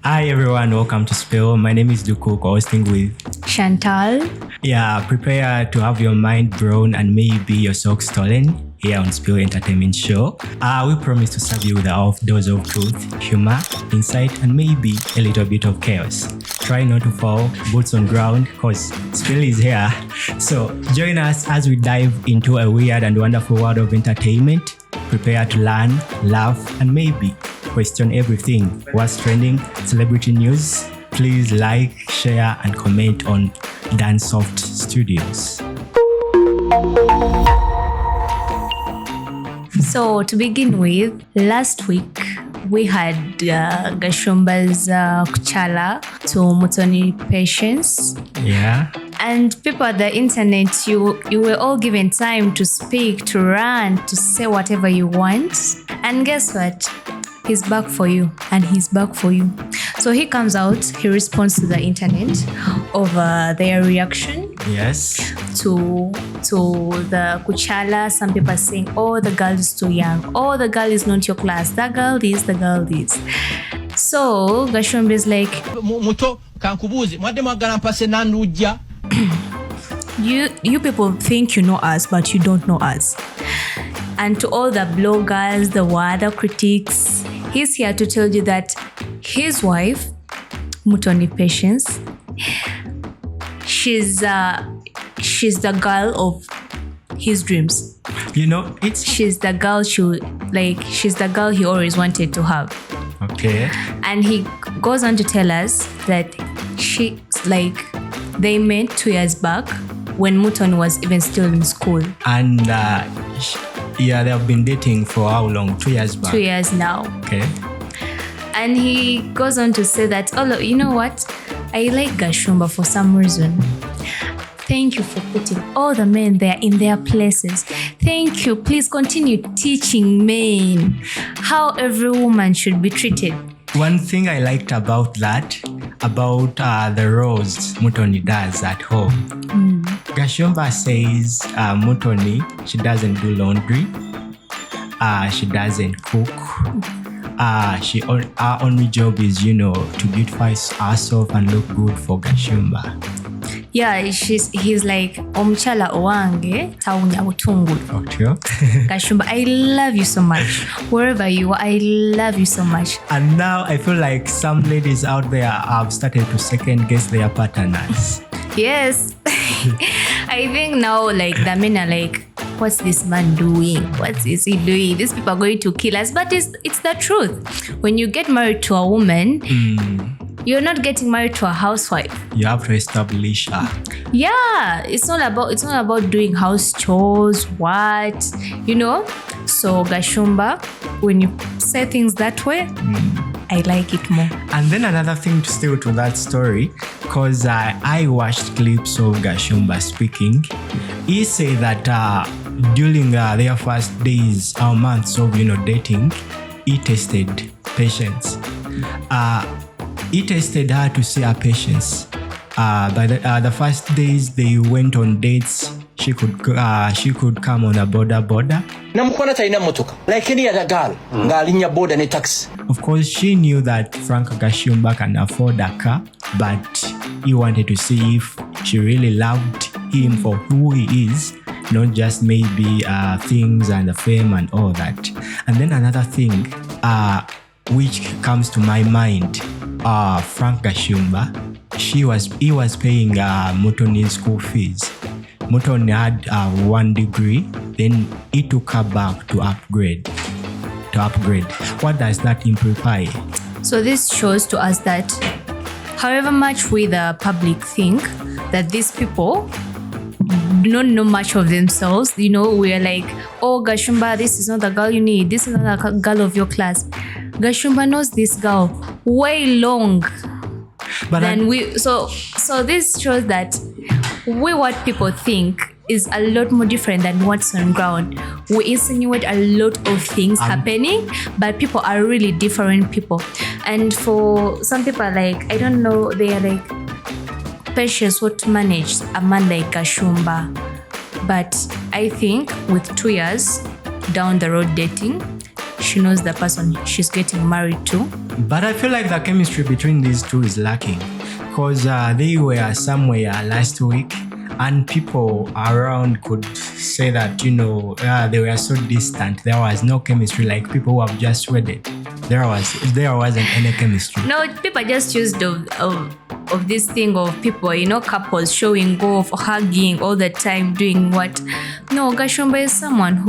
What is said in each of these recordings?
Hi everyone, welcome to Spill. My name is Duku, hosting with Chantal. Yeah, prepare to have your mind blown and maybe your socks stolen here on Spill Entertainment Show. We promise to serve you with a half dose of truth, humor, insight, and maybe a little bit of chaos. Try not to fall, boots on ground, cause Spill is here. So join us as we dive into a weird and wonderful world of entertainment. Prepare to learn, laugh, and maybe question everything. What's trending? Celebrity news? Please like, share, and comment on Dansoft Studios. So to begin with, last week we had Gashumba's Kuchala to Mutoni Patience. Yeah. And people at the internet, you were all given time to speak, to rant, to say whatever you want. And guess what? He's back for you, and he's back for you. So he comes out, he responds to the internet over their reaction. Yes. To the Kuchala. Some people are saying, oh, the girl is too young. Oh, the girl is not your class. The girl is. So Gashumba is like, you people think you know us, but you don't know us. And to all the bloggers, the other critics, he's here to tell you that his wife, Mutoni Patience, she's the girl of his dreams. You know, she's the girl she's the girl he always wanted to have. Okay. And he goes on to tell us that they met 2 years back when Mutoni was even still in school. And yeah, they have been dating for how long? 2 years back? 2 years now. Okay. And he goes on to say that, oh, you know what? I like Gashumba for some reason. Thank you for putting all the men there in their places. Thank you. Please continue teaching men how every woman should be treated. One thing I liked about that, about the roles Mutoni does at home. Gashumba says Mutoni, she doesn't do laundry. She doesn't cook. Her only job is, to beautify herself and look good for Gashumba. Yeah, he's like, Omchala owange, taunya utungulu. Okay. Gashumba, I love you so much. Wherever you are, I love you so much. And now I feel like some ladies out there have started to second guess their partners. Yes. I think now the men are like, what's this man doing? What is he doing? These people are going to kill us. But it's the truth. When you get married to a woman, you're not getting married to a housewife. You have to establish her. Yeah, it's not about doing house chores, what. So Gashumba, when you say things that way, I like it more. And then another thing to still to that story, because I watched clips of Gashumba speaking. He said that during their first days or months of dating, he tested patience. He tested her to see her patience. By the first days they went on dates, she could come on a border. Like any other girl, ngalinya border ne taxi. Of course, she knew that Frank Gashumba can afford a car, but he wanted to see if she really loved him for who he is, not just maybe things and the fame and all that. And then another thing, which comes to my mind, Frank Gashumba, he was paying Mutoni's school fees. Mutoni had 1 degree, then he took her back to upgrade. What does that imply? So this shows to us that however much we the public think that these people do not know much of themselves, we're like, oh, Gashumba, this is not the girl you need. This is not the girl of your class. Gashumba knows this girl way long than we. So this shows that what people think is a lot more different than what's on ground. We insinuate a lot of things happening, but people are really different people. And for some people, I don't know, they are like, Patience would manage a man like Gashumba. But I think with 2 years down the road dating, she knows the person she's getting married to. But I feel like the chemistry between these two is lacking because they were somewhere last week and people around could say that, they were so distant. There was no chemistry, like people who have just wedded. There wasn't any chemistry. No, people just used of this thing of people, couples showing off, hugging all the time, doing what? No, Gashumba is someone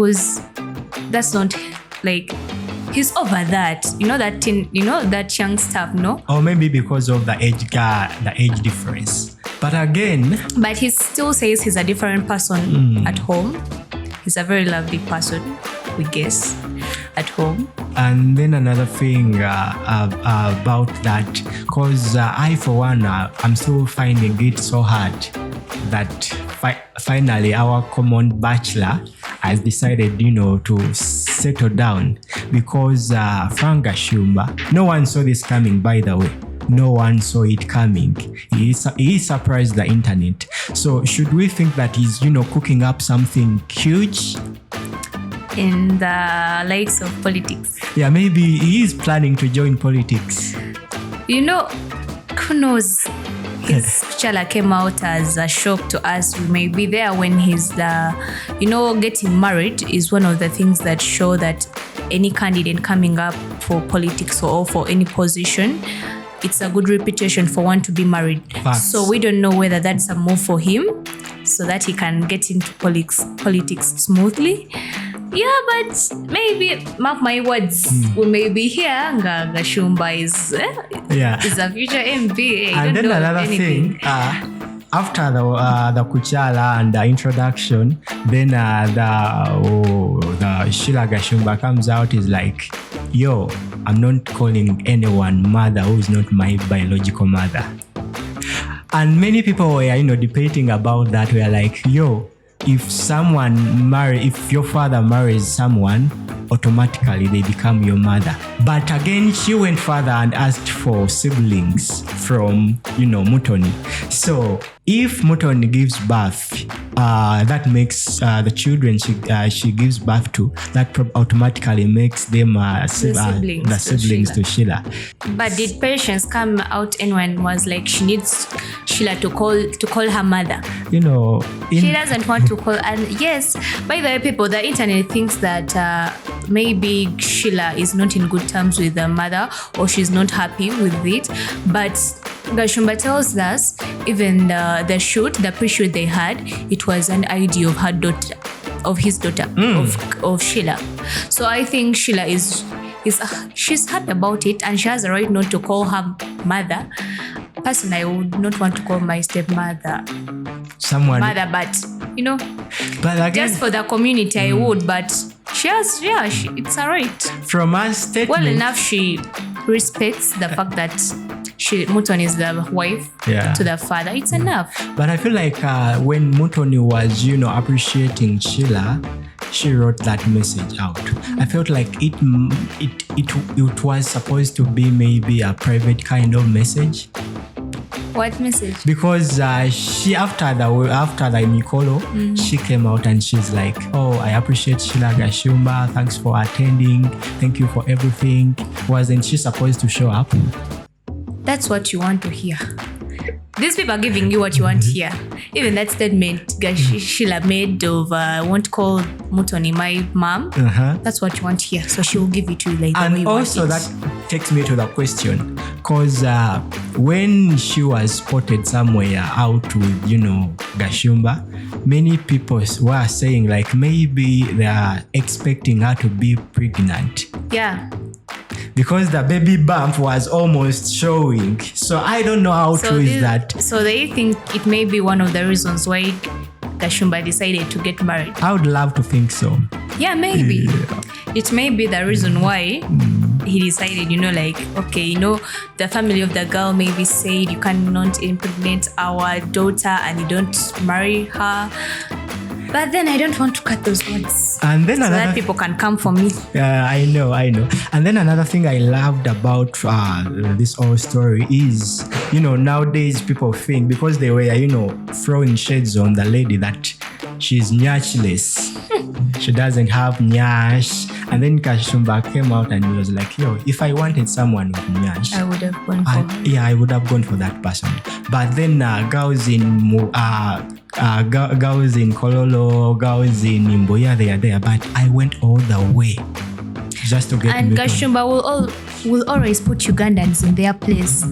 that's not like, he's over that, that young stuff, no? Or maybe because of the age gap, the age difference. But again... But he still says he's a different person at home. He's a very lovely person, we guess, at home. And then another thing about that, because I, for one, I'm still finding it so hard that finally our common bachelor has decided, to settle down because Frank Gashumba, no one saw this coming, by the way. No one saw it coming. He surprised the internet. So should we think that he's, cooking up something huge? In the likes of politics. Yeah, maybe he is planning to join politics. Who knows? His picture came out as a shock to us. We may be there when he's getting married is one of the things that show that any candidate coming up for politics or for any position, it's a good reputation for one to be married. Facts. So we don't know whether that's a move for him so that he can get into politics smoothly. Yeah, but maybe, mark my words, we may be here. Gashumba is a future MP. And then another thing, after the Kuchala and the introduction, then the Sheila Gashumba comes out is like, yo, I'm not calling anyone mother who is not my biological mother. And many people were, debating about that. We are like, yo, if your father marries someone, automatically they become your mother. But again, she went further and asked for siblings from, Mutoni. So if Mutoni gives birth, that makes the children she gives birth to, that automatically makes them the siblings to Sheila. But did Patience come out and when was like she needs Sheila to call her mother? She doesn't want to call. And yes, by the way, people, the internet thinks that maybe Sheila is not in good terms with the mother or she's not happy with it. But Gashumba tells us even the pre-shoot they had, it was an idea of her daughter, of his daughter, of Sheila. So I think Sheila she's happy about it and she has a right not to call her mother. Personally, I would not want to call my stepmother mother, but but again, just for the community I would, but she has, it's alright. From our statement, well enough, she respects the fact that Mutoni is the wife to the father. It's enough. But I feel like when Mutoni was, appreciating Sheila, she wrote that message out. I felt like it was supposed to be maybe a private kind of message. What message? Because she after the Mikolo, she came out and she's like, oh, I appreciate Sheila Gashumba. Thanks for attending. Thank you for everything. Wasn't she supposed to show up? That's what you want to hear. These people are giving you what you want to hear. Even that statement Sheila made of I won't call Mutoni my mom. That's what you want to hear. So she will give it to you later. And also that takes me to the question, because when she was spotted somewhere out with Gashumba, many people were saying like maybe they are expecting her to be pregnant. Yeah. Because the baby bump was almost showing. So I don't know how true is that. So they think it may be one of the reasons why Gashumba decided to get married. I would love to think so. Yeah, maybe. Yeah. It may be the reason why he decided, the family of the girl maybe said you cannot impregnate our daughter and you don't marry her. But then I don't want to cut those words. And then so that people can come for me. I know. And then another thing I loved about this whole story is, nowadays people think because they were, throwing shades on the lady that she's nyashless. She doesn't have nyash. And then Gashumba came out and he was like, yo, if I wanted someone with Nyash, I would have gone for him. yeah, I would have gone for that person. But then girls in Kololo, girls in Mboya, they are there. But I went all the way just to get And Mutoni. Gashumba will always put Ugandans in their place.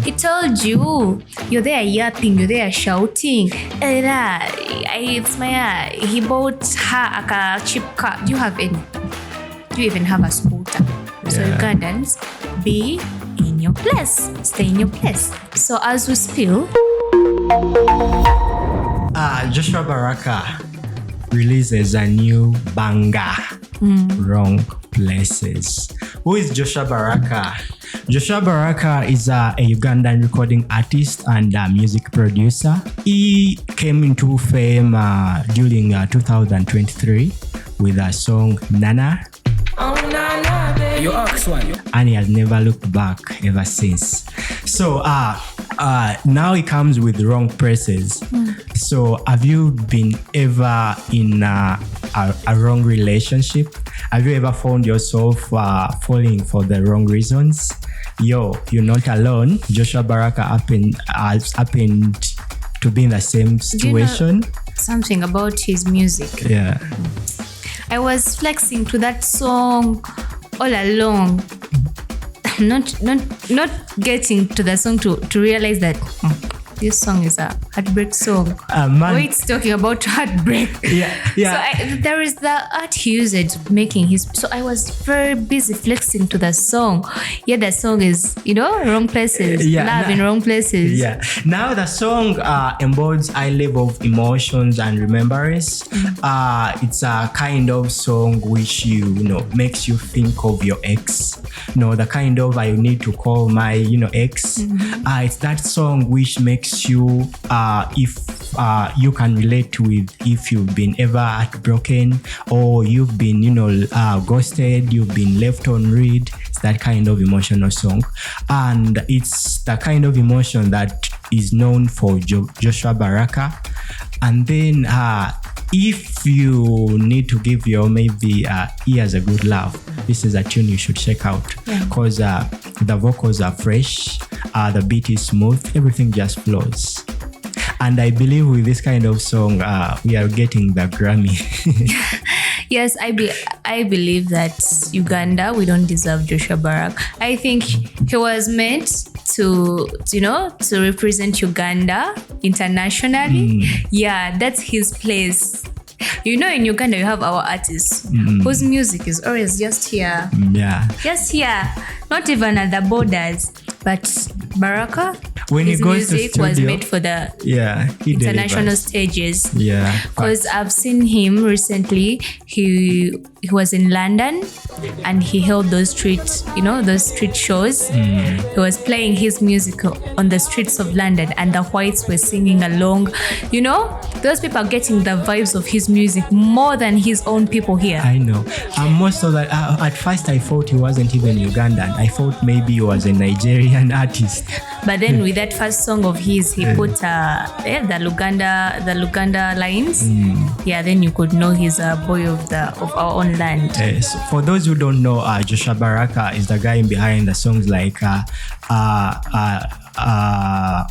He told you, you're there yapping, you're there shouting. It's my. He bought her a cheap car. Do you even have a scooter? So Ugandans, be in your place. Stay in your place. So as we spill, Joshua Baraka releases a new banger, Wrong Places. Who is Joshua Baraka? Joshua Baraka is a Ugandan recording artist and a music producer. He came into fame during 2023 with a song Nana. You ask one. And he has never looked back ever since. So now he comes with Wrong Places. So have you been ever in a wrong relationship? Have you ever found yourself falling for the wrong reasons? Yo, you're not alone. Joshua Baraka has happened to be in the same situation. Do you know something about his music? Yeah. I was flexing to that song all along. Not getting to the song to realize that this song is a heartbreak song. It's talking about heartbreak. Yeah. So there is the art he used making his. So I was very busy flexing to the song. Yeah, the song is, Wrong Places. Love in Wrong Places. Yeah. Now the song embodies high level of emotions and remembrance. It's a kind of song which makes you think of your ex. The kind of I need to call my ex. It's that song which makes you if you can relate with if you've been ever heartbroken or you've been ghosted, you've been left on read. It's that kind of emotional song, and it's the kind of emotion that is known for Joshua Baraka. And then if you need to give your maybe ears a good love, this is a tune you should check out because the vocals are fresh, the beat is smooth, everything just flows. And I believe with this kind of song, we are getting the Grammy. Yes, I believe that Uganda, we don't deserve Joshua Baraka. I think he was meant to represent Uganda internationally. Yeah, that's his place. In Uganda, you have our artists whose music is always just here. Just here. Not even at the borders. But Baraka, when his he goes music to studio, was made for the international stages. Yeah. Because I've seen him recently. He was in London and he held those street shows. He was playing his music on the streets of London and the whites were singing along. Those people are getting the vibes of his music more than his own people here. I know. Most of that, at first I thought he wasn't even Ugandan. I thought maybe he was a Nigerian artist. But then with that first song of his, he put the Luganda lines. Yeah, then you could know he's a boy of our own land. So for those who don't know, Joshua Baraka is the guy behind the songs like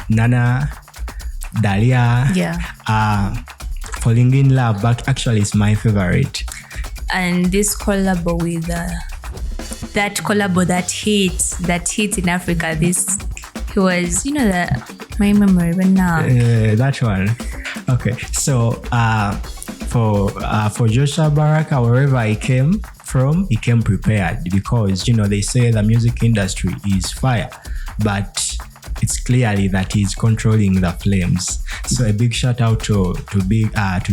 Nana, Dahlia, Falling in Love, but actually it's my favorite. And this collabo with that collabo that hit in Africa. He was, my memory right now. That one. Okay, so for Joshua Baraka, wherever he came from, he came prepared because they say the music industry is fire, but it's clearly that he's controlling the flames. So a big shout out to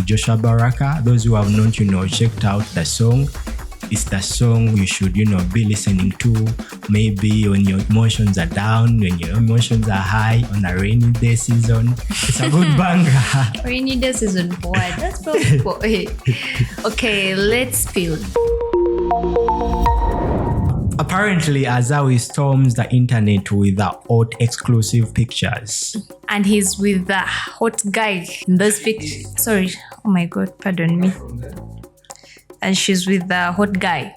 Joshua Baraka. Those who have not checked out the song. It's the song you should be listening to maybe when your emotions are down, when your emotions are high, on a rainy day season. It's a good banger. Rainy day season, boy. That's probably okay, let's spill. Apparently, Azawi storms the internet with the hot exclusive pictures. And he's with the hot guy in those pictures. Sorry. Oh my God, pardon me. And she's with the hot guy.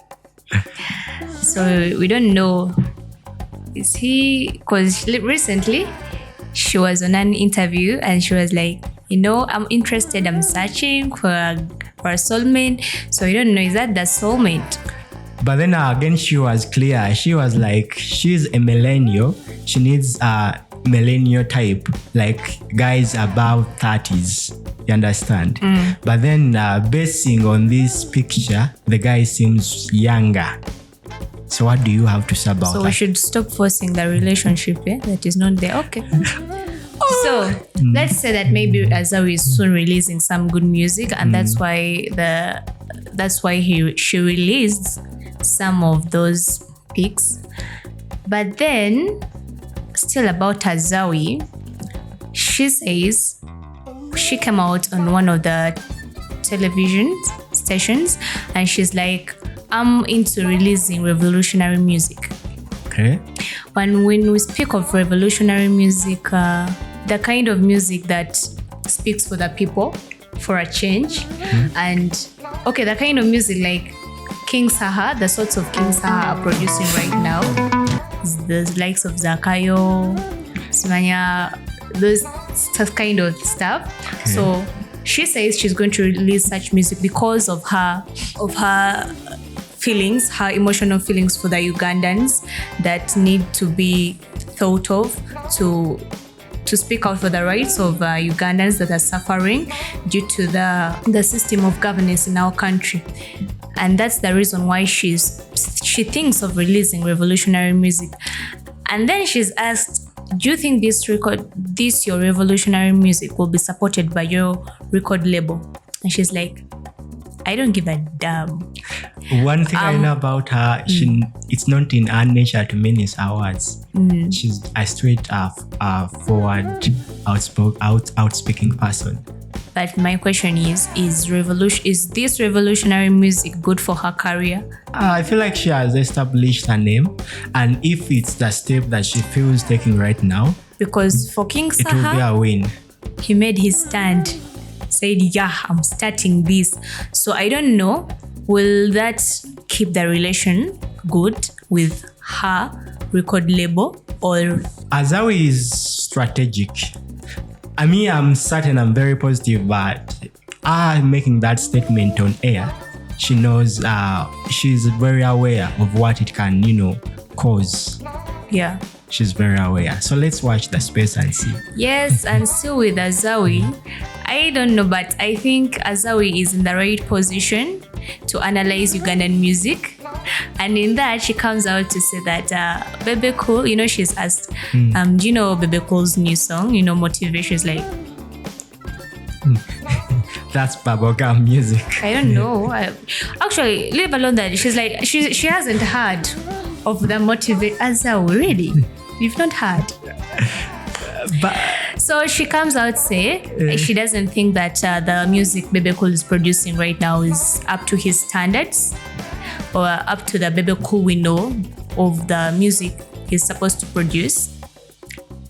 So we don't know. Is he? Because recently she was on an interview and she was like, I'm interested. I'm searching for a soulmate. So we don't know, is that the soulmate? But then again, she was clear. She was like, she's a millennial. She needs a millennial type, like guys above 30s. You understand? But then basing on this picture, the guy seems younger. So what do you have to say about that? So we should stop forcing the relationship that is not there. Okay. So let's say that maybe Azawi is soon releasing some good music, and that's why she released some of those pics. But then, still about Azawi, she says she came out on one of the television stations and she's like, I'm into releasing revolutionary music. Okay. When we speak of revolutionary music, the kind of music that speaks for the people, for a change, and the kind of music like King Saha, the sorts of King Saha are producing right now, the likes of Zakayo, Smanya, those kind of stuff. Okay. So she says she's going to release such music because of her feelings, her emotional feelings for the Ugandans that need to be thought of to speak out for the rights of Ugandans that are suffering due to the system of governance in our country. And that's the reason why she thinks of releasing revolutionary music. And then she's asked, do you think this your revolutionary music will be supported by your record label? And she's like, I don't give a damn. One thing I know about her, it's not in her nature to mince her words. She's a straight forward, outspeaking person. But my question is this revolutionary music good for her career? I feel like she has established her name, and if it's the step that she feels taking right now, because for King Saha, it will be a win. He made his stand, said, yeah, I'm starting this. So I don't know, will that keep the relation good with her record label or? Azawi is strategic. I mean, I'm certain, I'm very positive, but making that statement on air, she knows, she's very aware of what it can, cause. Yeah. She's very aware. So let's watch the space and see. Yes, and still with Azawi, I don't know, but I think Azawi is in the right position to analyze Ugandan music. And in that, she comes out to say that Bebe Cool, she's asked, do you know Bebe Cool's new song, Motivation? Is like, that's bubblegum music. I don't know. Actually, leave alone that. She's like, she hasn't heard of the Motivate Azawi, really? You've not heard? But so she comes out say she doesn't think that the music Bebe Cool is producing right now is up to his standards or up to the Bebe Cool we know of the music he's supposed to produce.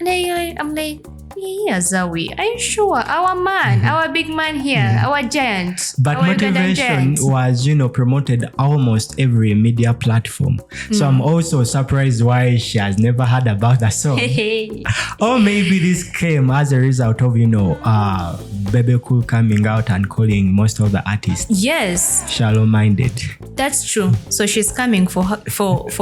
And I'm like, yeah, Azawi, are you sure? Our man, our big man here, our giant. But our Motivation was, promoted almost every media platform. So I'm also surprised why she has never heard about the song. Or maybe this came as a result of, Bebe Cool coming out and calling most of the artists. Yes. Shallow-minded. That's true. So she's coming for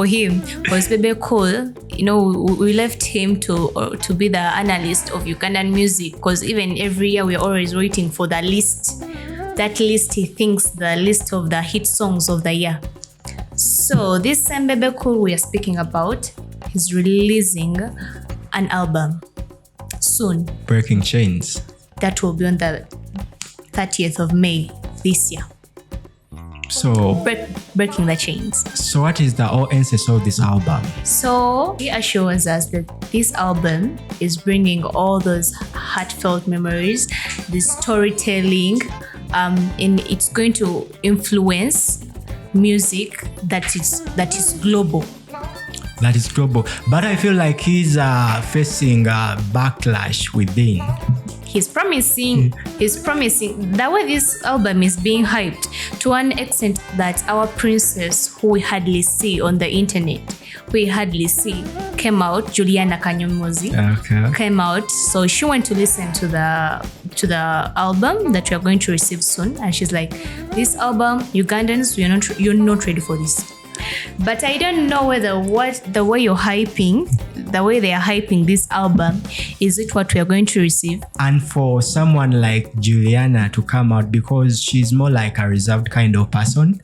him because Bebe Cool, we left him to be the analyst of Ugandan music, because even every year we're always waiting for the list. That list, he thinks the list of the hit songs of the year. So this same Bebe Cool we are speaking about, he's releasing an album soon. Breaking Chains. That will be on the 30th of May this year. So breaking the chains. So what is the whole essence of this album? So he assures us that this album is bringing all those heartfelt memories, the storytelling, and it's going to influence music that is global. That is global. But I feel like he's facing backlash within. He's promising the way this album is being hyped to an extent that our princess, who we hardly see on the internet, came out. Juliana Kanyomozi came out. So she went to listen to the album that we are going to receive soon, and she's like, "This album, Ugandans, you're not ready for this." But I don't know whether the way they are hyping this album, is it what we are going to receive? And for someone like Juliana to come out, because she's more like a reserved kind of person,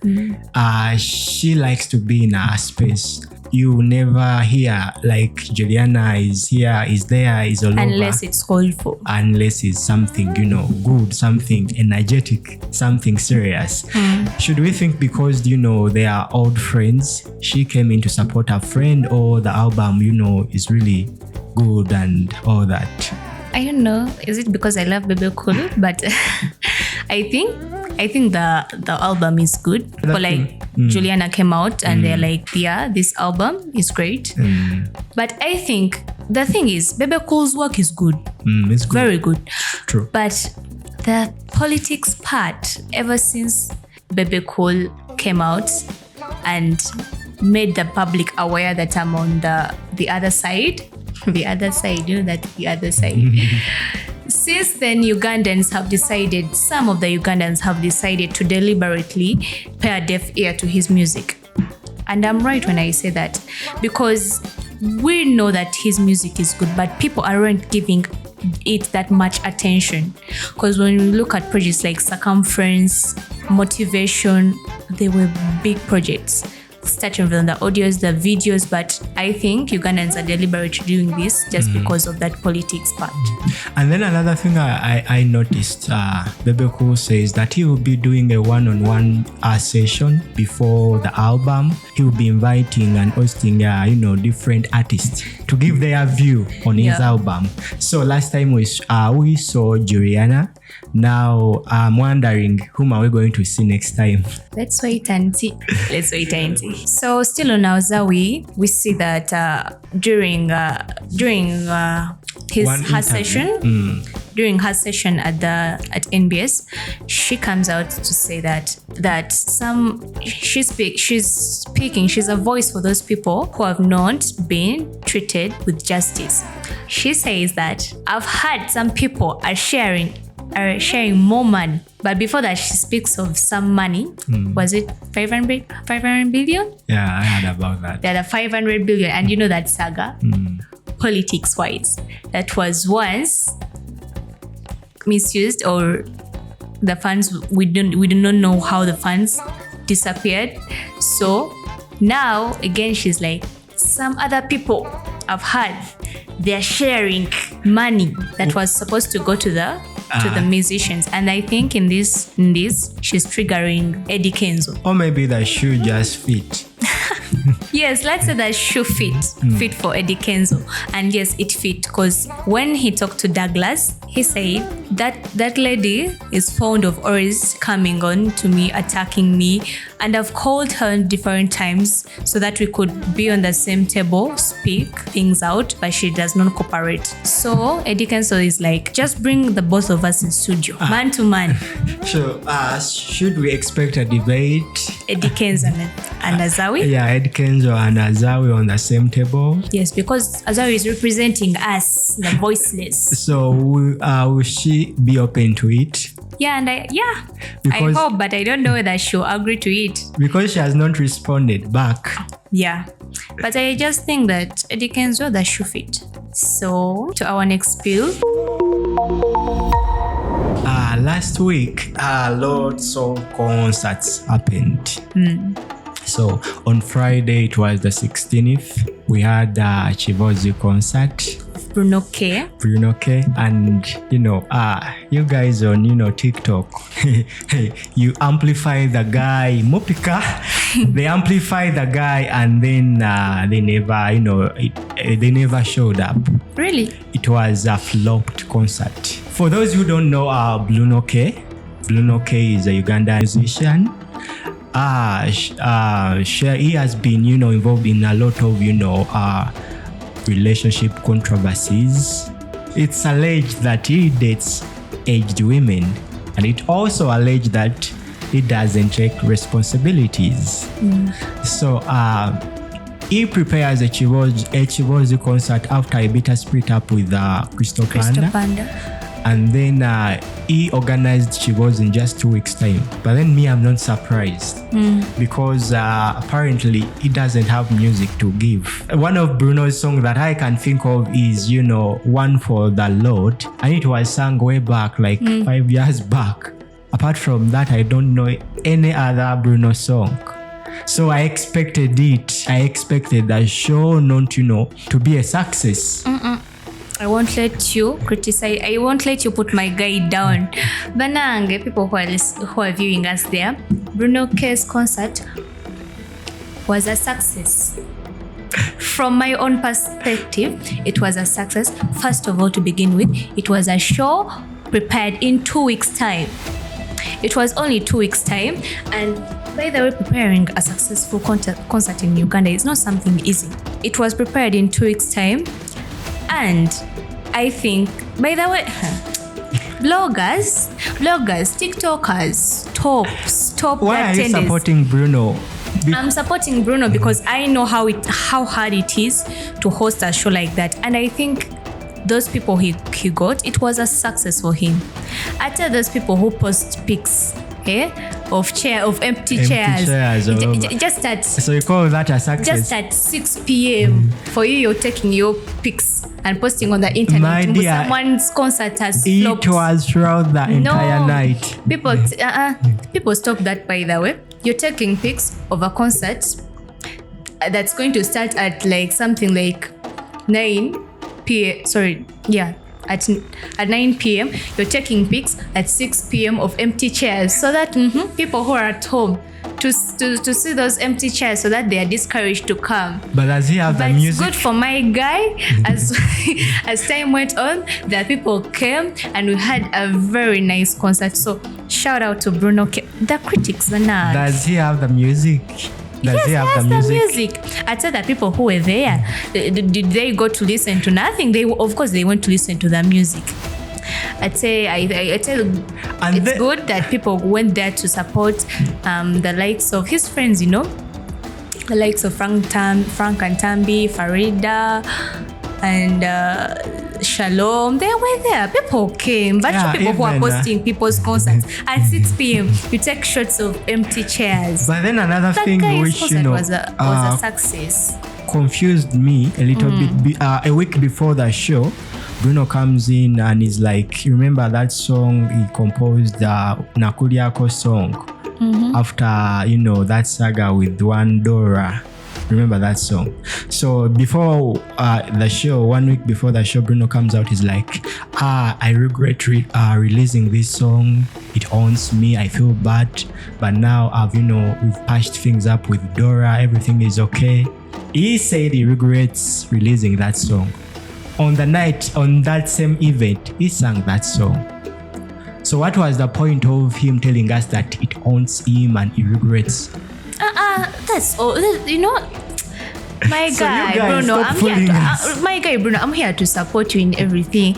she likes to be in a space. You never hear like Juliana is here, is there, is all over. Unless it's called for. Unless it's something, good, something energetic, something serious. Should we think because, they are old friends, she came in to support her friend, or the album, is really good and all that? I don't know. Is it because I love Bebe Cool? But I think the album is good. But Juliana came out and they're like, yeah, this album is great. But I think the thing is, Bebe Cool's work is good. It's good. Very good. True. But the politics part, ever since Bebe Cool came out and made the public aware that I'm on the other side, the other side. Since then, some of the Ugandans have decided to deliberately pay a deaf ear to his music. And I'm right when I say that, because we know that his music is good, but people aren't giving it that much attention. Because when we look at projects like Circumference, Motivation, they were big projects, starting from the audios, the videos, but I think Ugandans are deliberately doing this just because of that politics part. And then another thing I noticed, Bebe Cool says that he will be doing a one-on-one session before the album. He will be inviting and hosting, different artists to give their view on his album. So last time we saw Juliana. Now I'm wondering, whom are we going to see next time? Let's wait and see. So still on Azawi, we see that during her session, during her session at NBS, she comes out to say that she's speaking. She's a voice for those people who have not been treated with justice. She says that I've heard some people are sharing more money. But before that, she speaks of some money. Was it 500 billion? Yeah, I heard about that. Yeah, the 500 billion. And you know that saga, politics-wise, that was once misused, or the funds, we do not know how the funds disappeared. So now, again, she's like, some other people I've heard, they're sharing money that was supposed to go to the musicians. And I think in this she's triggering Eddie Kenzo. Or maybe that shoe just fit. Yes, let's say that shoe fit for Eddie Kenzo. And yes, it fit, because when he talked to Douglas, he said that lady is fond of always coming on to me, attacking me, and I've called her different times so that we could be on the same table, speak things out, but she does not cooperate. So Eddie Kenzo is like, just bring the both of us in studio, man to man. So should we expect a debate? Eddie Kenzo and Azawi? Yeah, Eddie Kenzo and Azawi on the same table. Yes, because Azawi is representing us, the voiceless. So will she be open to it? Yeah, and I hope, but I don't know whether she'll agree to it. Because she has not responded back. Yeah, but I just think that Eddie Kenzo, that should fit. So, to our next spiel. Last week, lots of concerts happened. So on Friday, it was the 16th, we had Chivozi concert. Bruno K. And you guys on TikTok, you amplify the guy, Mopika. They amplify the guy, and then they never showed up. Really? It was a flopped concert. For those who don't know, Bruno K is a Ugandan musician. he has been, involved in a lot of, relationship controversies. It's alleged that he dates aged women, and it also alleged that he doesn't take responsibilities. So he prepares a Chivozi concert after a bitter split up with Crystal Panda. And then he organized Chivozi in just 2 weeks' time. But then I'm not surprised because apparently he doesn't have music to give. One of Bruno's songs that I can think of is, One for the Lord. And it was sung way back, like 5 years back. Apart from that, I don't know any other Bruno song. So I expected the show not, to be a success. I won't let you criticize. I won't let you put my guy down. Banange, people who are viewing us there, Bruno K's concert was a success. From my own perspective, it was a success. First of all, to begin with, it was a show prepared in 2 weeks' time. It was only 2 weeks' time, and by the way, preparing a successful concert in Uganda is not something easy. It was prepared in 2 weeks' time. And I think, by the way, bloggers, TikTokers, top. Why are you supporting Bruno? I'm supporting Bruno because I know how hard it is to host a show like that, and I think those people he got, it was a success for him. I tell those people who post pics of empty chairs. Just at, so you call that a success? Just at 6 p.m. for you're taking your pics and posting on the internet. My dear, someone's concert has flopped. It was throughout the entire night. People stop that, by the way. You're taking pics of a concert that's going to start at like something like 9 p.m. Sorry, yeah. At 9 p.m. You're taking pics at 6 p.m. of empty chairs, so that people who are at home to see those empty chairs, so that they are discouraged to come. But does he have the music? It's good for my guy. As time went on, the people came and we had a very nice concert. So shout out to Bruno K. The critics, does he have the music? Yes, he has the music. I tell the people who were there, did they go to listen to nothing? Of course, they went to listen to the music. I tell it's good that people went there to support the likes of his friends, the likes of Frank and Tambi, Farida, and Shalom. They were there. People came. But people who are posting people's concerts at 6 p.m. You take shots of empty chairs. But then another thing which was a success. Confused me a little bit. A week before the show, Bruno comes in and is like, remember that song he composed, Nakuliako song, after that saga with Dora. Remember that song? So before the show, 1 week before the show, Bruno comes out, he's like, I regret releasing this song. It haunts me. I feel bad. But now we've patched things up with Dora. Everything is okay. He said he regrets releasing that song. On that same event, he sang that song. So what was the point of him telling us that it haunts him and he regrets? That's all. My guy, Bruno, I'm here to support you in everything.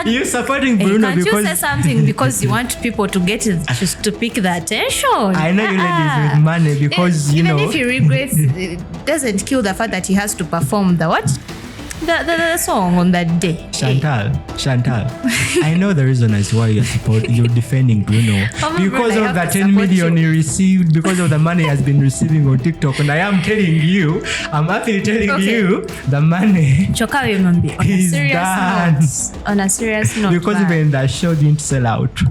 You're supporting Bruno because you say something because you want people to get just to pick the attention. I know you ladies with money because even if he regrets, it doesn't kill the fact that he has to perform the song on that day. Chantal, I know the reason as why you're defending Bruno. Because of the 10 million he received, because of the money he has been receiving on TikTok. And I am telling you, I'm actually telling you, the money is done. On a serious note. Because even the show didn't sell out.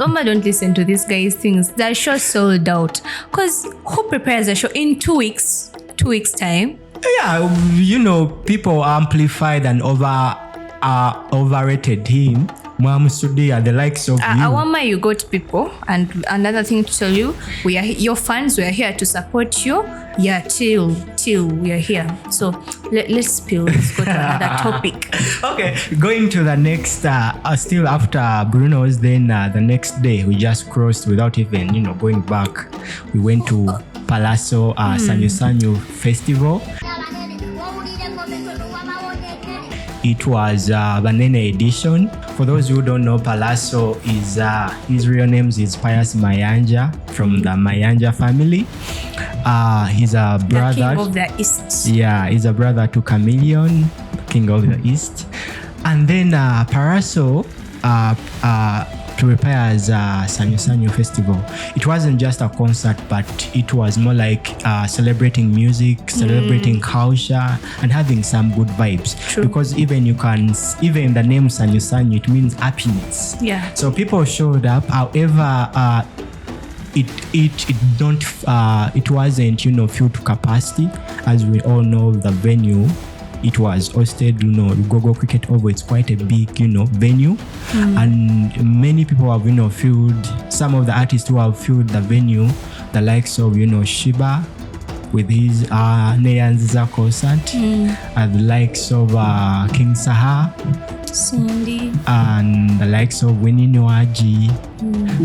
Oma, don't listen to this guy's things. The show sold out. Because who prepares a show in 2 weeks? 2 weeks' time? Yeah, people amplified and overrated him Mom Sudia, the likes of you. Awama, you got people, and another thing to tell you, we are your fans. We are here to support you. Yeah, till we are here. So let's spill. Let's go to another topic. Okay, going to the next. Still after Bruno's, then the next day we just crossed without even going back. We went to Palazzo Sanyu Sanyu Festival. It was Banene edition. For those who don't know, Palazzo is his real name is Pius Mayanja from the Mayanja family. He's a brother. The King of the East. Yeah, he's a brother to Chameleon, King of the East. And then Palazzo prepares Sanyu Sanyu Festival. It wasn't just a concert, but it was more like celebrating music, celebrating culture, and having some good vibes. True. Because even the name Sanyu Sanyu, it means happiness. Yeah. So people showed up. However, it wasn't filled to capacity. As we all know, the venue. It was hosted, Gogo Cricket Oval. It's quite a big, venue, and many people have, filled. Some of the artists who have filled the venue, the likes of, Shiba, with his Neyanziza concert, and the likes of King Saha, Cindy, and the likes of Winnie Noaji.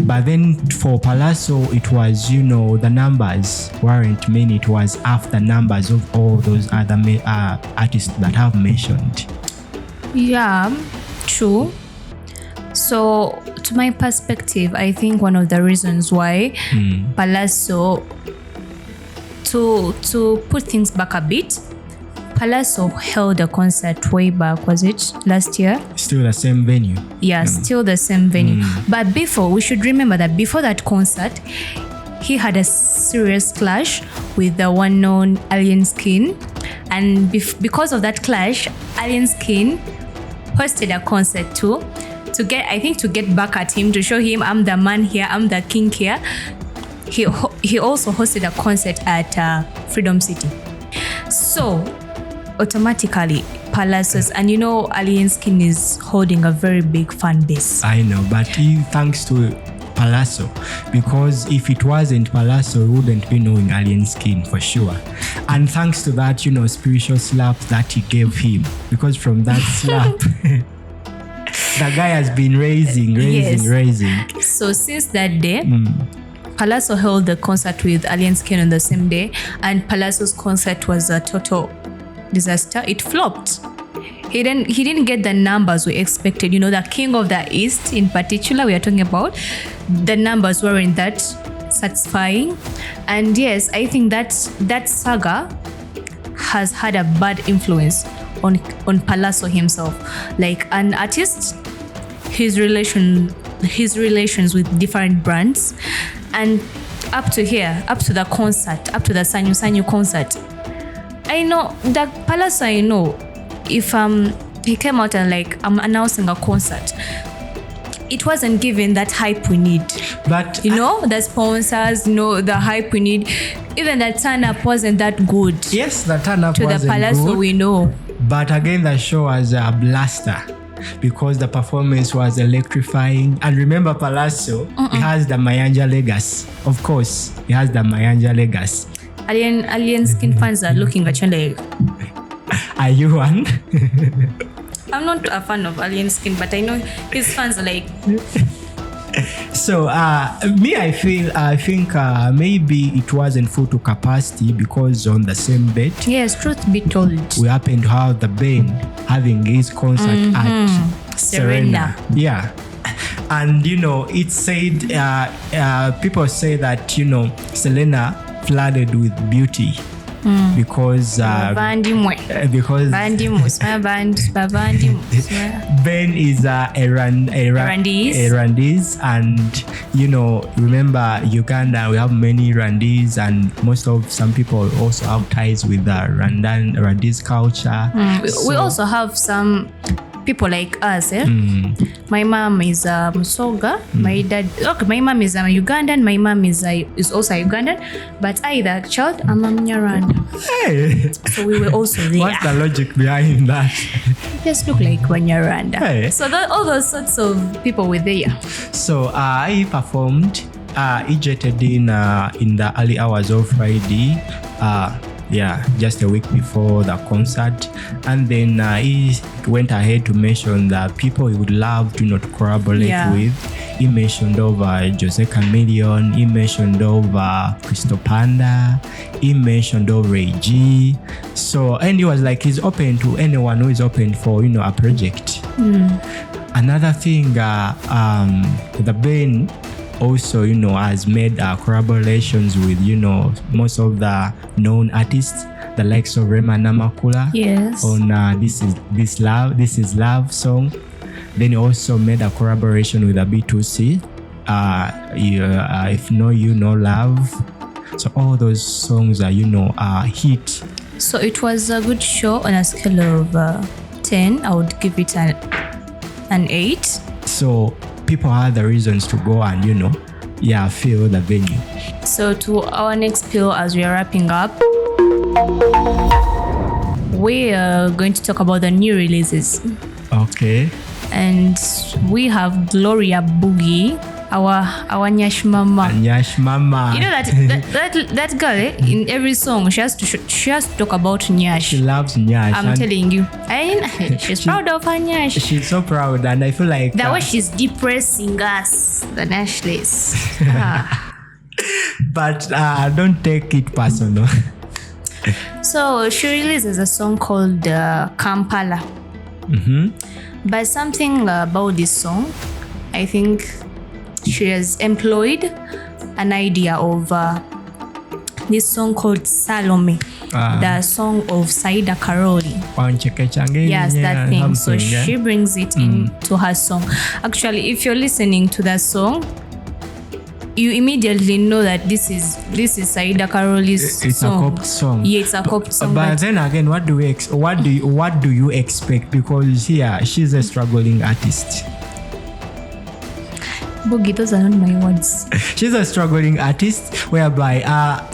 But then for Palazzo, it was, the numbers weren't many. It was half the numbers of all those other artists that I've mentioned. Yeah, true. So, to my perspective, I think one of the reasons why Palazzo, to put things back a bit, Palazzo held a concert way back, was it last year? Still the same venue. Yeah, still the same venue. But we should remember that before that concert, he had a serious clash with the one known Alien Skin. And because of that clash, Alien Skin hosted a concert too, to get back at him, to show him I'm the man here, I'm the king here. He also hosted a concert at Freedom City. So automatically Palazzo's, and Alien Skin is holding a very big fan base. I know, but thanks to Palazzo, because if it wasn't Palazzo, we wouldn't be knowing Alien Skin for sure. And thanks to that, spiritual slap that he gave him, because from that slap, the guy has been raising. So since that day, Palazzo held the concert with Alien Skin on the same day, and Palazzo's concert was a total disaster. It flopped. He didn't get the numbers we expected. The King of the East in particular, we are talking about, the numbers weren't that satisfying. And yes, I think that saga has had a bad influence on Palazzo himself. Like an artist, his relations with different brands, and up to the concert, up to the Sanyu Sanyu concert, I know that Palazzo, if he came out and I'm announcing a concert, it wasn't given that hype we need. But the sponsors, the hype we need. Even the turn-up wasn't that good. Yes, the turn-up to wasn't the Palazzo good, we know. But again, the show was a blaster, because the performance was electrifying. And remember, Palazzo, he has the Mayanja legacy. Of course, he has the Mayanja legacy. Alien Skin fans are looking at you like, are you one? I'm not a fan of Alien Skin, but I know his fans are like. So I think maybe it wasn't full to capacity, because on the same date, yes, truth be told, we happened to have the Ben having his concert at Serena. Yeah. And it said people say that Selena flooded with beauty, because Ben is a Rwandese, and remember Uganda, we have many Rwandese, and some people also have ties with the Rwandese culture. We also have some people like us. My mom is Musoga. My dad. Okay, my mom is Ugandan. My mom is also Ugandan. But I, the child, I'm a Mnyarwanda. Hey. So we were also there. What's the logic behind that? Just look like Wanyarwanda. Hey. So all those sorts of people were there. So I performed. He jetted in the early hours of Friday. Just a week before the concert, and then he went ahead to mention the people he would love to not collaborate with. He mentioned over Jose Chameleon, he mentioned over Crystal Panda, he mentioned over Ray G. So, and he was like, he's open to anyone who is open for a project. Another thing, the band also, has made collaborations with, most of the known artists, the likes of Rema Namakula. Yes. On This Is Love song. Then he also made a collaboration with a B2C. If You Know Love. So all those songs are hit. So it was a good show on a scale of 10. I would give it an 8. So people had the reasons to go and feel the venue. So to our next pill, as we are wrapping up, we are going to talk about the new releases. Okay. And we have Gloria Boogie, our Nyash Mama. Nyash Mama. You know that girl, in every song she has to talk about Nyash. She loves Nyash. I'm telling you. She's proud of her Nyash. She's so proud, and I feel like that way she's depressing us, the Nashless. But don't take it personal. So she releases a song called Kampala. But something about this song, I think she has employed an idea of this song called Salome, the song of Saida Karoli. Yes, that thing. So she brings it into her song. Actually, if you're listening to that song, you immediately know that this is Saida Karoli's it's song. A cop song. Yeah, it's a cop song. But then again, what do you expect? Because she's a struggling artist. Boogie, those are not my words. She's a struggling artist, whereby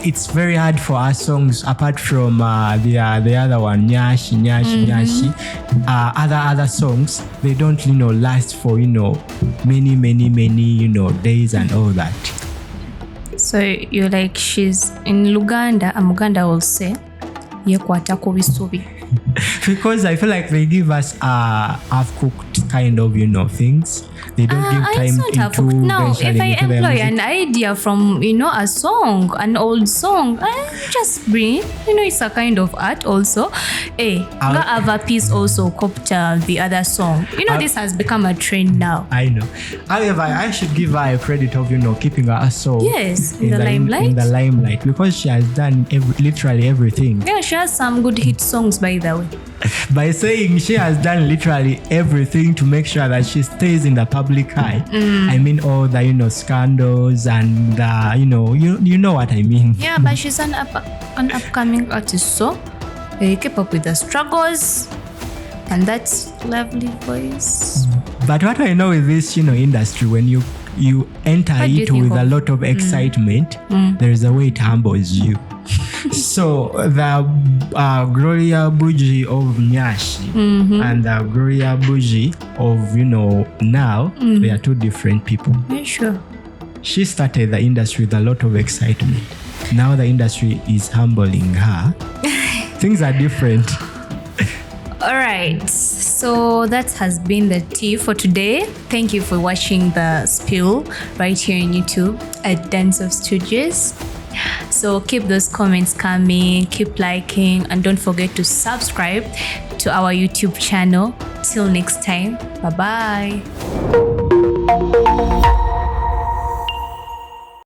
it's very hard for her songs, apart from the other one, Nyashi. Other songs, they don't last for many days and all that. So you're like, she's in Luganda, and Muganda will say yekwatako bisubi. Because I feel like they give us half-cooked kind of things. They don't give time into no, if I employ an idea from a song, an old song, I just bring it's a kind of art also. Have a piece also copter the other song. This has become a trend now. I know. However, I should give her a credit of keeping her soul. Yes, in the limelight. In the limelight, because she has done literally everything. Yeah, she has some good hit songs, by the way. By saying she has done literally everything to make sure that she stays in the public eye. I mean all the scandals and you know what I mean. Yeah, but she's an upcoming artist, so keep up with the struggles and that lovely voice. But what I know with this industry, when you enter it with a lot of excitement, there is a way it humbles you. So the Gloria Boogie of Nyashi and the Gloria Boogie of now, they are two different people. Yeah, sure. She started the industry with a lot of excitement. Now the industry is humbling her. Things are different. All right, so that has been the tea for today. Thank you for watching the spill right here on YouTube at Dansoft Studios. So keep those comments coming, keep liking, and don't forget to subscribe to our YouTube channel. Till next time, bye-bye.